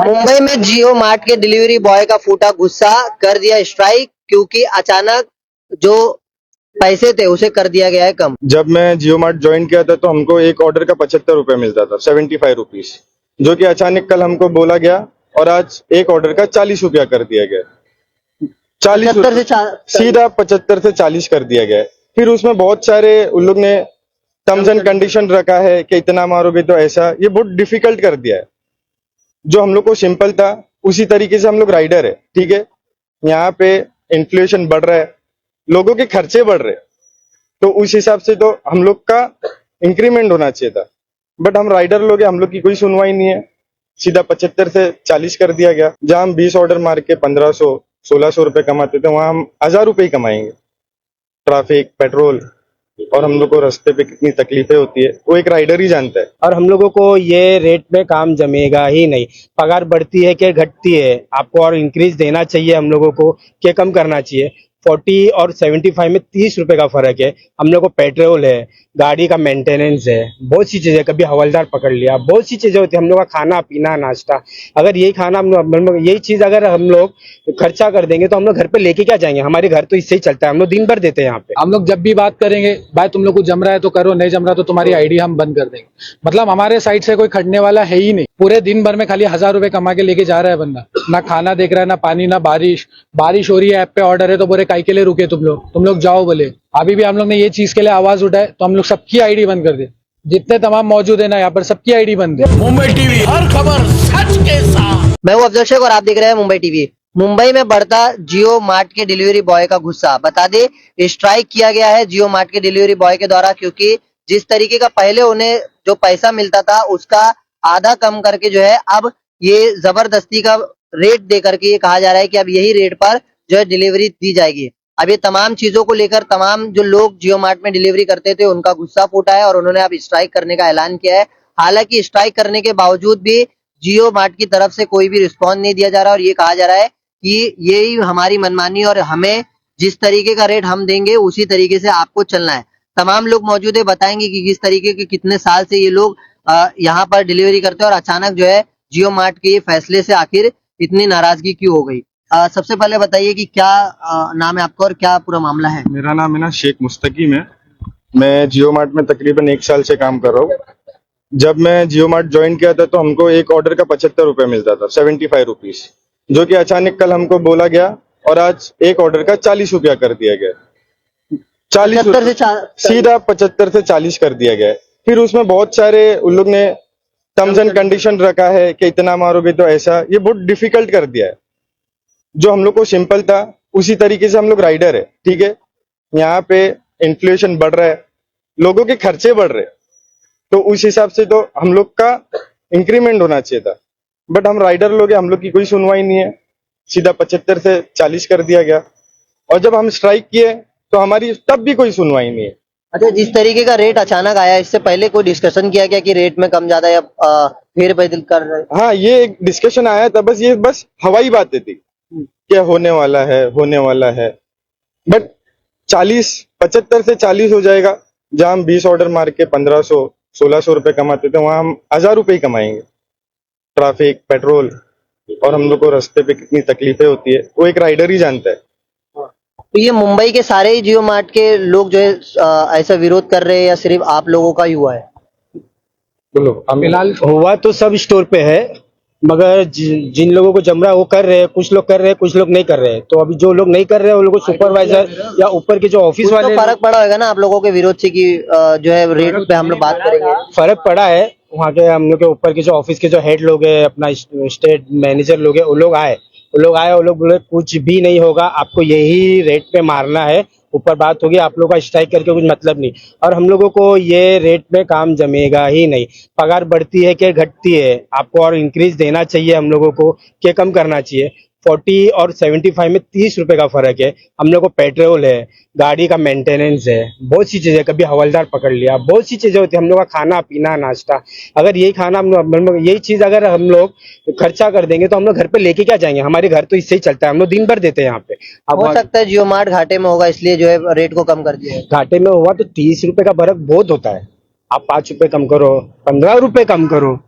मुंबई में जियो मार्ट के delivery boy का फूटा गुस्सा, कर दिया स्ट्राइक क्योंकि अचानक जो पैसे थे उसे कर दिया गया है कम। जब मैं जियो मार्ट ज्वाइन किया था तो हमको एक ऑर्डर का 75 रुपए मिलता था, 75 रुपीज, जो कि अचानक कल हमको बोला गया और आज एक ऑर्डर का 40 रुपया कर दिया गया। 75 से सीधा 75 से 40 कर दिया गया है। फिर उसमें बहुत सारे उन लोग ने टर्म्स एंड कंडीशन रखा है कि इतना मारोगे तो ऐसा, ये बहुत डिफिकल्ट कर दिया है। जो हम लोग को सिंपल था उसी तरीके से हम लोग राइडर है, ठीक है। यहाँ पे इन्फ्लेशन बढ़ रहा है, लोगों के खर्चे बढ़ रहे हैं, तो उस हिसाब से तो हम लोग का इंक्रीमेंट होना चाहिए था। बट हम राइडर लोग हैं, हम लोग की कोई सुनवाई नहीं है, सीधा 75 से 40 कर दिया गया। जहां हम 20 ऑर्डर मार के 1500-1600 रुपए कमाते थे, वहां हम 1000 रुपए ही कमाएंगे। ट्रैफिक, पेट्रोल और हम लोग को रास्ते पे कितनी तकलीफें होती है वो एक राइडर ही जानता है। और हम लोगों को ये रेट में काम जमेगा ही नहीं। पगार बढ़ती है कि घटती है, आपको और इंक्रीज देना चाहिए हम लोगों को कि कम करना चाहिए। 40 और 75 में 30 रुपए का फर्क है। हम लोग को पेट्रोल है, गाड़ी का मेंटेनेंस है, बहुत सी चीजें, कभी हवलदार पकड़ लिया, बहुत सी चीजें होती है। हम लोग का खाना पीना नाश्ता, अगर यही खाना यही चीज अगर हम लोग खर्चा कर देंगे तो हम लोग घर पे लेके क्या जाएंगे? हमारे घर तो इससे ही चलता है, हम लोग दिन भर देते हैं यहाँ पे। हम लोग जब भी बात करेंगे, भाई तुम लोग को जम रहा है तो करो, नहीं जम रहा तो तुम्हारी आईडी हम बंद कर देंगे। मतलब हमारे साइड से कोई खटने वाला है ही नहीं। पूरे दिन भर में खाली 1000 रुपए कमा के लेके जा रहा है बंदा, ना खाना देख रहा है, ना पानी, ना बारिश हो रही है, ऐप पे ऑर्डर है तो बोले काहे के लिए रुके तुम लोग जाओ बोले। अभी भी हम लोग ने ये चीज के लिए आवाज उठाए तो हम लोग सबकी आईडी बंद कर दे, जितने तमाम मौजूद है ना यहाँ पर सबकी आईडी बंद है। मुंबई टीवी, हर खबर सच के साथ। मैं हूं अफजल शेख और आप देख रहे हैं मुंबई टीवी। मुंबई में बढ़ता जियो मार्ट के डिलीवरी बॉय का गुस्सा। बता दे स्ट्राइक किया गया है जियो मार्ट के डिलीवरी बॉय के द्वारा, क्योंकि जिस तरीके का पहले उन्हें जो पैसा मिलता था उसका आधा कम करके जो है अब ये जबरदस्ती का रेट दे करके ये कहा जा रहा है कि अब यही रेट पर जो है डिलीवरी दी जाएगी। अब ये तमाम चीजों को लेकर तमाम जो लोग जियो मार्ट में डिलीवरी करते थे उनका गुस्सा फूटा है और उन्होंने अब स्ट्राइक करने का ऐलान किया है। हालांकि स्ट्राइक करने के बावजूद भी जियो मार्ट की तरफ से कोई भी रिस्पॉन्स नहीं दिया जा रहा और ये कहा जा रहा है कि यही हमारी मनमानी और हमें जिस तरीके का रेट हम देंगे उसी तरीके से आपको चलना है। तमाम लोग मौजूद है, बताएंगे कि किस तरीके के कितने साल से ये लोग यहाँ पर डिलीवरी करते हैं और अचानक जो है जियो मार्ट के फैसले से आखिर इतनी नाराजगी क्यों हो गई। सबसे पहले बताइए कि क्या नाम है आपका और क्या पूरा मामला है। मेरा नाम है ना शेख मुस्तकीम है। मैं जियो मार्ट में तकरीबन 1 साल से काम कर रहा हूँ। जब मैं जियो मार्ट ज्वाइन किया था तो हमको एक ऑर्डर का 75 रुपए मिलता था, 75 रुपीज, जो कि अचानक कल हमको बोला गया और आज एक ऑर्डर का 40 रुपया कर दिया गया। सीधा 75 से 40 कर दिया गया है। फिर उसमें बहुत सारे उन लोग ने टर्म्स एंड कंडीशन रखा है कि इतना मारोगे तो ऐसा, ये बहुत डिफिकल्ट कर दिया है। जो हम लोग को सिंपल था उसी तरीके से हम लोग राइडर है, ठीक है। यहाँ पे इन्फ्लेशन बढ़ रहा है, लोगों के खर्चे बढ़ रहे हैं, तो उस हिसाब से तो हम लोग का इंक्रीमेंट होना चाहिए था। बट हम राइडर लोग हैं, हम लोग की कोई सुनवाई नहीं है, सीधा 75 से 40 कर दिया गया। और जब हम स्ट्राइक किए तो हमारी तब भी कोई सुनवाई नहीं है। अच्छा, जिस तरीके का रेट अचानक आया इससे पहले कोई डिस्कशन किया गया कि रेट में कम ज्यादा या फेर बदल कर रहे? हाँ, ये एक डिस्कशन आया था, बस हवाई बातें थी कि होने वाला है। बट 75 से 40 हो जाएगा। जहां हम 20 ऑर्डर मार के 1500-1600 रुपए कमाते थे, वहां हम 1000 रुपए ही कमाएंगे। ट्रैफिक, पेट्रोल और हम लोग को रास्ते पे कितनी तकलीफें होती है वो एक राइडर ही जानता है। तो ये मुंबई के सारे ही जियो मार्ट के लोग जो है ऐसा विरोध कर रहे हैं या सिर्फ आप लोगों का ही हुआ है? बोलो। फिलहाल हुआ तो सब स्टोर पे है, मगर जिन लोगों को जम रहा है वो कर रहे हैं, कुछ लोग कर रहे हैं, कुछ लोग नहीं कर रहे हैं। तो अभी जो लोग नहीं कर रहे हैं वो लोग को सुपरवाइजर या ऊपर के जो ऑफिस वाले, फर्क पड़ा होगा ना आप लोगों के विरोध से कि जो है रेट पे हम लोग बात करेंगे। फर्क पड़ा है। वहाँ के हम लोग के ऊपर के जो ऑफिस के जो हेड लोग है, अपना स्टेट मैनेजर लोग है, वो लोग आए, वो लोग बोले कुछ भी नहीं होगा, आपको यही रेट पे मारना है। ऊपर बात होगी, आप लोगों का स्ट्राइक करके कुछ मतलब नहीं। और हम लोगों को ये रेट में काम जमेगा ही नहीं। पगार बढ़ती है कि घटती है, आपको और इंक्रीज देना चाहिए हम लोगों को कि कम करना चाहिए। 40 और 75 में 30 रुपए का फर्क है। हम लोग को पेट्रोल है, गाड़ी का मेंटेनेंस है, बहुत सी चीजें, कभी हवलदार पकड़ लिया, बहुत सी चीजें होती है। हम लोग का खाना पीना नाश्ता, अगर यही खाना यही चीज अगर हम लोग खर्चा कर देंगे तो हम लोग घर पे लेके क्या जाएंगे? हमारे घर तो इससे ही चलता है, हम लोग दिन भर देते हैं यहाँ पे। अब हो सकता है जियो मार्ट घाटे में होगा इसलिए जो है रेट को कम कर दिया है। घाटे में हुआ तो 30 रुपए का फर्क बहुत होता है। आप 5 रुपए कम करो, 15 रुपए कम करो,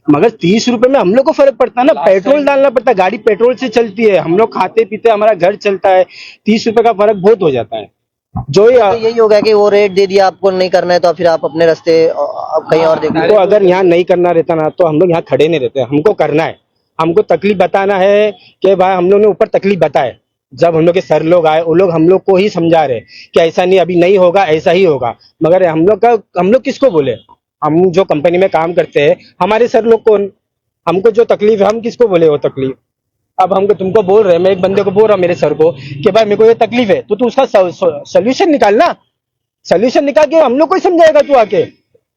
मगर 30 रुपए में हम लोग को फर्क पड़ता है ना, पेट्रोल डालना पड़ता है, गाड़ी पेट्रोल से चलती है, हम लोग खाते पीते हमारा घर चलता है, 30 रुपए का फर्क बहुत हो जाता है। जो तो यही हो गया कि वो रेट दे दिया, आपको नहीं करना है तो फिर आप अपने रास्ते कहीं और देखो। हमको अगर यहाँ नहीं करना रहता ना तो हम लोग यहाँ खड़े नहीं रहते, हमको करना है, हमको तकलीफ बताना है कि भाई हम लोग ने ऊपर तकलीफ बताए। जब हम लोग के सर लोग आए वो लोग हम लोग को ही समझा रहे कि ऐसा नहीं, अभी नहीं होगा, ऐसा ही होगा। मगर हम लोग किसको बोले? हम जो कंपनी में काम करते हैं हमारे सर लोग कौन, हमको जो तकलीफ है हम किसको बोले वो तकलीफ? अब हमको तुमको बोल रहे हैं, मैं एक बंदे को बोल रहा हूँ मेरे सर को कि भाई मेरे को ये तकलीफ है, तो तू उसका सोल्यूशन निकाल ना, सोल्यूशन निकाल के हम लोग को ही समझाएगा तू आके।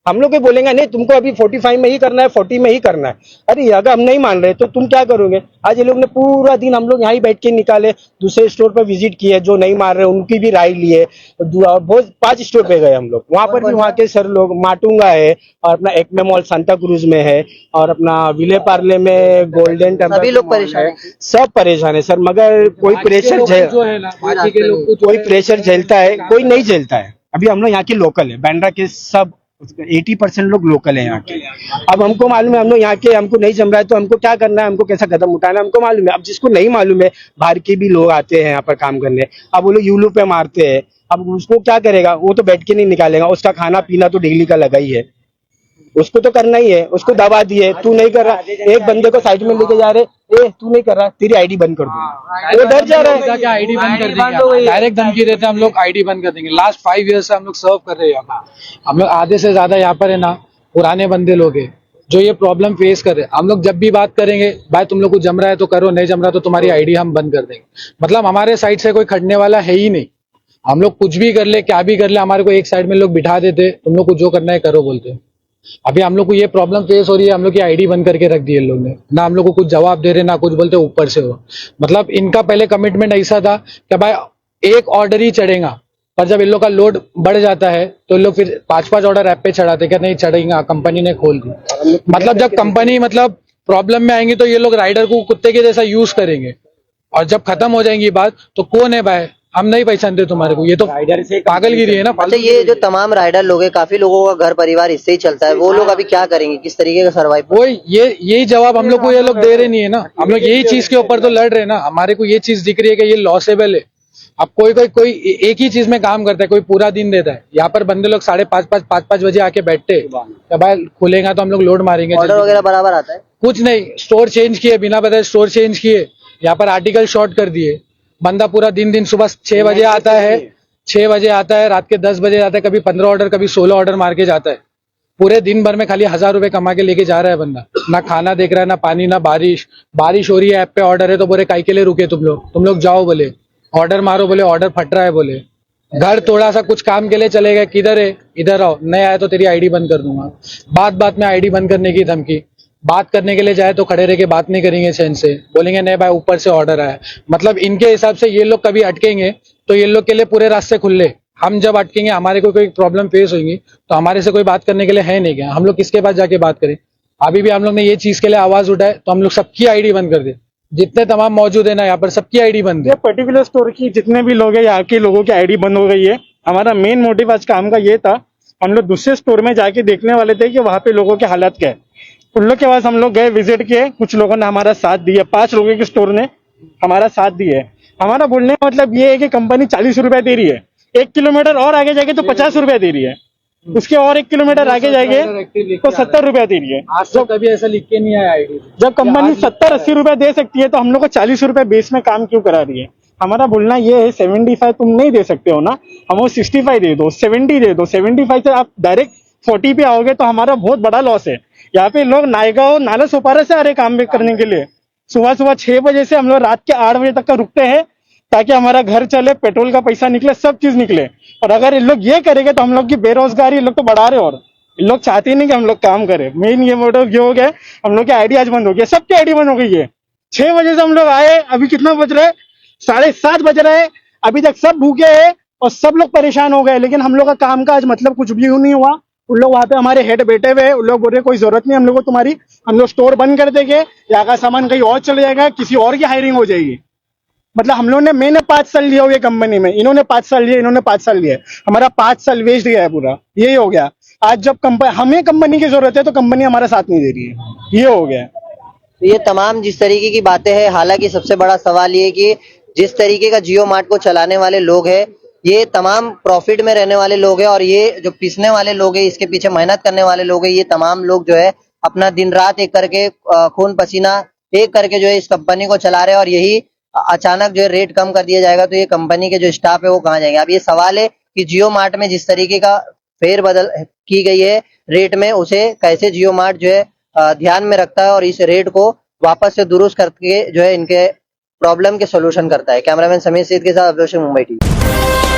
हम लोग को बोलेंगे नहीं तुमको अभी 45 में ही करना है, 40 में ही करना है। अरे अगर हम नहीं मान रहे तो तुम क्या करोगे? आज ये लोग ने पूरा दिन हम लोग यहाँ ही बैठ के निकाले, दूसरे स्टोर पर विजिट किए, जो नहीं मान रहे उनकी भी राय लिए, बहुत 5 स्टोर पे गए हम लोग, वहां पर भी वहाँ के सर लोग, माटुंगा है और अपना एक्मे मॉल सांता क्रूज में है और अपना विले पार्ले में गोल्डन टेम्पल, सभी लोग परेशान हैं। सब परेशान है सर। मगर कोई प्रेशर जो है ना, बाकी के लोग कोई प्रेशर झेलता है, कोई नहीं झेलता है। अभी हम लोग यहाँ के लोकल है, बांद्रा के सब 80% लोग लोकल है यहाँ के। अब हमको मालूम है हम लोग यहाँ के, हमको नहीं जम रहा है तो हमको क्या करना है, हमको कैसा कदम उठाना है हमको मालूम है। अब जिसको नहीं मालूम है, बाहर के भी लोग आते हैं यहाँ पर काम करने, अब वो लोग यूलू पे मारते हैं, अब उसको क्या करेगा? वो तो बैठ के नहीं निकालेगा, उसका खाना पीना तो डेली का लगा ही है, उसको तो करना ही है। उसको दबा दिए, तू नहीं कर रहा, एक बंदे को साइड में लेके जा रहे, ए तू नहीं कर रहा, तेरी आईडी बंद कर दूंगा, वो डर जा रहा है। क्या आईडी बंद कर देंगे? डायरेक्ट धमकी देते हैं हम लोग, आईडी बंद कर देंगे। लास्ट 5 ईयर से हम लोग सर्व कर रहे हैं यहाँ, हम लोग आधे से ज्यादा यहाँ पर है ना पुराने बंदे लोग हैं जो ये प्रॉब्लम फेस कर रहे हैं। हम लोग जब भी बात करेंगे, भाई तुम लोग को जम रहा है तो करो, नहीं जम रहा तो तुम्हारी आईडी हम बंद कर देंगे। मतलब हमारे साइड से कोई खड़ने वाला है ही नहीं, हम लोग कुछ भी कर ले, क्या भी कर ले, हमारे को एक साइड में लोग बिठा देते, तुम लोग को जो करना है करो बोलते। अभी हम लोग को ये प्रॉब्लम फेस हो रही है, हम लोग की आईडी बंद करके रख दी है लोग ने, ना हम लोग को कुछ जवाब दे रहे, ना कुछ बोलते ऊपर से हो। मतलब इनका पहले कमिटमेंट ऐसा था कि भाई एक ऑर्डर ही चढ़ेगा, पर जब इन लोग का लोड बढ़ जाता है तो इन लोग फिर 5-5 ऑर्डर ऐप पे चढ़ाते, क्या नहीं चढ़ेगा, कंपनी ने खोल दी। मतलब जब कंपनी मतलब प्रॉब्लम में आएंगी तो ये लोग राइडर को कुत्ते के जैसा यूज करेंगे, और जब खत्म हो जाएंगी बात तो कौन है भाई, हम नहीं पहचानते तुम्हारे को, ये तो पागलगिरी है ना। अच्छा, ये जो तमाम राइडर लोग हैं, काफी लोगों का घर परिवार इससे ही चलता है, वो लोग अभी क्या करेंगे, किस तरीके का सर्वाइव? वो यही जवाब हम लोग को ये लोग दे रहे नहीं है ना, हम लोग यही चीज के ऊपर तो लड़ रहे हैं ना। हमारे को ये चीज दिख रही है कि ये लॉसेबल है। अब कोई एक ही चीज में काम करता है, कोई पूरा दिन देता है। यहाँ पर बंदे लोग 5:30 बजे आके बैठते हैं, भाई खुलेगा तो हम लोग लोड मारेंगे। ऑर्डर वगैरह बराबर आता है? कुछ नहीं, स्टोर चेंज किए, बिना बताए स्टोर चेंज किए, यहाँ पर आर्टिकल शॉर्ट कर दिए। बंदा पूरा दिन सुबह 6 बजे आता है, 6 बजे आता है, रात के 10 बजे आता है, कभी 15 ऑर्डर, कभी 16 ऑर्डर मार के जाता है। पूरे दिन भर में खाली 1000 रुपए कमा के लेके जा रहा है बंदा, ना खाना देख रहा है, ना पानी, ना बारिश हो रही है, ऐप पे ऑर्डर है तो बोले काहे के लिए रुके तुम लोग जाओ, बोले ऑर्डर मारो, बोले ऑर्डर फट रहा है, बोले घर थोड़ा सा कुछ काम के लिए चले गए, किधर है, इधर आओ, नहीं आया तो तेरी आईडी बंद कर दूंगा। बात में आईडी बंद करने की धमकी, बात करने के लिए जाए तो खड़े रह के बात नहीं करेंगे चैन से, बोलेंगे नहीं भाई ऊपर से ऑर्डर आया। मतलब इनके हिसाब से ये लोग कभी अटकेंगे तो ये लोग के लिए पूरे रास्ते खुले, हम जब अटकेंगे, हमारे को कोई प्रॉब्लम फेस होगी तो हमारे से कोई बात करने के लिए है नहीं क्या, हम लोग किसके पास जाके बात करें। अभी भी हम लोग ने ये चीज के लिए आवाज उठाए तो हम लोग सबकी आईडी बंद कर दे, जितने तमाम मौजूद है ना यहाँ पर सबकी आईडी बंद है। ये पर्टिकुलर स्टोर की जितने भी लोग हैं, यहाँ के लोगों की आईडी बंद हो गई है। हमारा मेन मोटिव आज काम का ये था, हम लोग दूसरे स्टोर में जाके देखने वाले थे कि वहाँ पे लोगों की हालत क्या है। उन लोग के पास हम लोग गए, विजिट किए, कुछ लोगों ने हमारा साथ दिया, 5 लोगों के स्टोर ने हमारा साथ दिया। हमारा बोलने का मतलब ये है कि कंपनी 40 रुपए दे रही है, 1 किलोमीटर और आगे जाके तो 50 रुपए दे रही है, उसके और 1 किलोमीटर आगे जाएंगे तो 70 रुपए दे रही है। आज तक कभी ऐसा लिख के नहीं आया आईडी। जब कंपनी 70-80 रुपए दे सकती है तो हम लोग को 40 रुपए बेस में काम क्यों करा रही है? हमारा बोलना ये है 75 तुम नहीं दे सकते हो ना, हमको 65 दे दो, 70 दे दो। 75 से आप डायरेक्ट 40 पे आओगे तो हमारा बहुत बड़ा लॉस है। यहाँ पे लोग नायगांव नाला सोपारा से आ रहे काम करने के लिए, सुबह 6 बजे से हम लोग रात के 8 बजे तक का रुकते हैं ताकि हमारा घर चले, पेट्रोल का पैसा निकले, सब चीज निकले। और अगर इन लोग ये करेंगे तो हम लोग की बेरोजगारी इन लोग तो बढ़ा रहे, और इन लोग चाहते नहीं कि हम लोग काम करें। मेन ये मोटिव ये हो गया, हम लोग की आईडी आज बंद हो गई, सबकी आईडी बंद हो गई है। 6 बजे से हम लोग आए, अभी कितना बज रहा है, 7:30 बज रहे हैं, अभी तक सब भूखे हैं और सब लोग परेशान हो गए। लेकिन हम लोग का काम का आज मतलब कुछ भी नहीं हुआ। उन लोग वहाँ पे हमारे हेड बैठे हुए हैं, उन लोग बोल रहे कोई जरूरत नहीं हम लोग को तुम्हारी, हम लोग स्टोर बंद कर देंगे, यहाँ का सामान कहीं और चले जाएगा, किसी और की हायरिंग हो जाएगी। मतलब हम लोगों ने मैंने 5 साल लिया हुआ कंपनी में, इन्होंने 5 साल लिए, इन्होंने 5 साल लिए, हमारा 5 साल वेस्ट गया है पूरा, यही हो गया। आज जब हमें कंपनी की जरूरत है तो कंपनी हमारा साथ नहीं दे रही है, ये हो गया। तो ये तमाम जिस तरीके की बातें हैं, हालांकि सबसे बड़ा सवाल ये है कि जिस तरीके का जियो मार्ट को चलाने वाले लोग हैं, ये तमाम प्रॉफिट में रहने वाले लोग हैं, और ये जो पीसने वाले लोग हैं, इसके पीछे मेहनत करने वाले लोग हैं, ये तमाम लोग जो है अपना दिन रात एक करके खून पसीना एक करके जो है इस कंपनी को चला रहे हैं, और यही अचानक जो है रेट कम कर दिया जाएगा तो ये कंपनी के जो स्टाफ है वो कहाँ जाएंगे। अब ये सवाल है कि जियो मार्ट में जिस तरीके का फेर बदल की गई है रेट में, उसे कैसे जियो मार्ट जो है ध्यान में रखता है और इस रेट को वापस से दुरुस्त करके जो है इनके प्रॉब्लम के सॉल्यूशन करता है। कैमरामैन समीर सेठ के साथ अभिषेक, मुंबई टीवी।